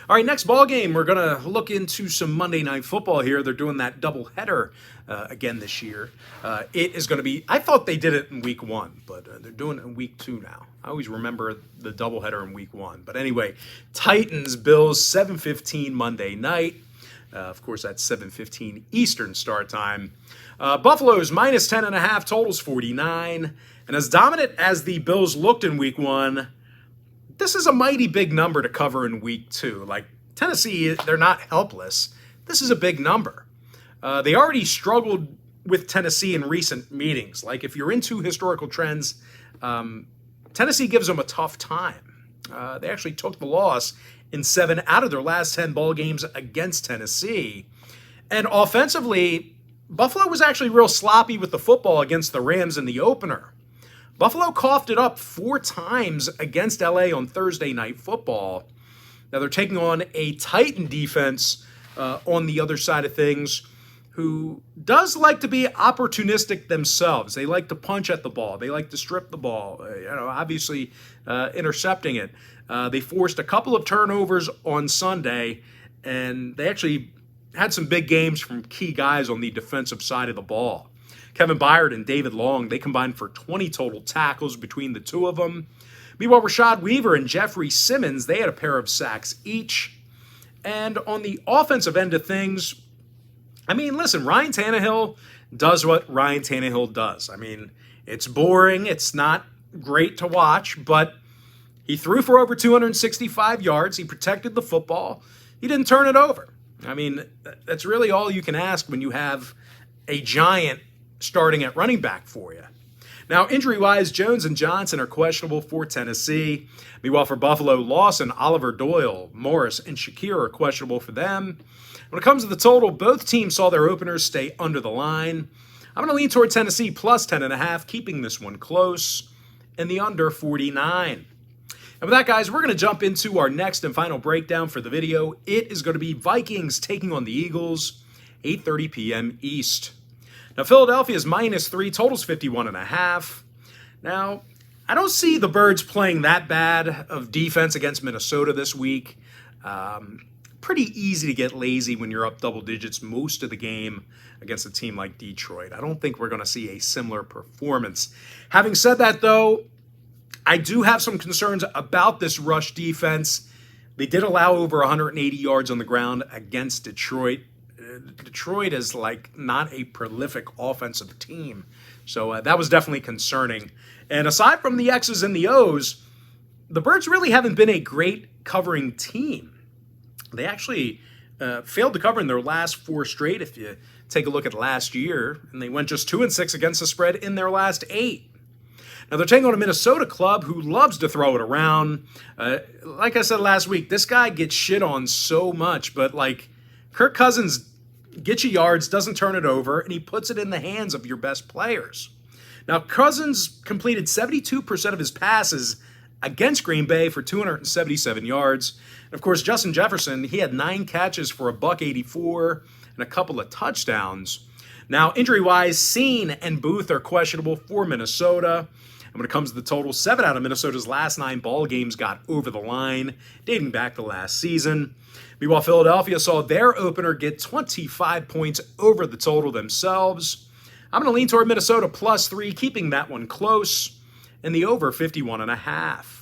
All right, next ball game, we're going to look into some Monday Night Football here. They're doing that doubleheader again this year. It is going to be, I thought they did it in week 1, but they're doing it in week 2 now. I always remember the doubleheader in week 1. But anyway, Titans, Bills, 7:15 Monday night. Of course, that's 7:15 Eastern start time. Buffalo's minus 10.5, totals 49. And as dominant as the Bills looked in week 1, this is a mighty big number to cover in week 2. Like, Tennessee, they're not helpless. This is a big number. They already struggled with Tennessee in recent meetings. Like, if you're into historical trends, Tennessee gives them a tough time. They actually took the loss in 7 out of their last 10 ball games against Tennessee. And offensively, Buffalo was actually real sloppy with the football against the Rams in the opener. Buffalo coughed it up 4 times against LA on Thursday Night Football. Now they're taking on a Titan defense on the other side of things who does like to be opportunistic themselves. They like to punch at the ball. They like to strip the ball, obviously intercepting it. They forced a couple of turnovers on Sunday, and they actually had some big games from key guys on the defensive side of the ball. Kevin Byard and David Long, they combined for 20 total tackles between the two of them. Meanwhile, Rashad Weaver and Jeffrey Simmons, they had a pair of sacks each. And on the offensive end of things, I mean, listen, Ryan Tannehill does what Ryan Tannehill does. I mean, it's boring. It's not great to watch, but he threw for over 265 yards. He protected the football. He didn't turn it over. I mean, that's really all you can ask when you have a giant starting at running back for you. Now, injury-wise, Jones and Johnson are questionable for Tennessee. Meanwhile, for Buffalo, Lawson, Oliver Doyle, Morris, and Shakir are questionable for them. When it comes to the total, both teams saw their openers stay under the line. I'm going to lean toward Tennessee plus 10.5, keeping this one close, and the under 49. And with that, guys, we're going to jump into our next and final breakdown for the video. It is going to be Vikings taking on the Eagles, 8:30 p.m. East. Now, Philadelphia's minus 3, totals 51.5. Now, I don't see the Birds playing that bad of defense against Minnesota this week. Pretty easy to get lazy when you're up double digits most of the game against a team like Detroit. I don't think we're going to see a similar performance. Having said that, though, I do have some concerns about this rush defense. They did allow over 180 yards on the ground against Detroit. Detroit is like not a prolific offensive team. So that was definitely concerning. And aside from the X's and the O's, the Birds really haven't been a great covering team. They actually failed to cover in their last 4 straight, if you take a look at last year. And they went just 2-6 against the spread in their last 8. Now, they're taking on a Minnesota club who loves to throw it around. Like I said last week, this guy gets shit on so much, but like Kirk Cousins gets you yards, doesn't turn it over, and he puts it in the hands of your best players. Now, Cousins completed 72% of his passes against Green Bay for 277 yards. And of course, Justin Jefferson, he had 9 catches for $184 and a couple of touchdowns. Now, injury-wise, Seen and Booth are questionable for Minnesota. And when it comes to the total, 7 out of Minnesota's last 9 ball games got over the line, dating back to last season. Meanwhile, Philadelphia saw their opener get 25 points over the total themselves. I'm going to lean toward Minnesota plus 3, keeping that one close, and the over 51.5.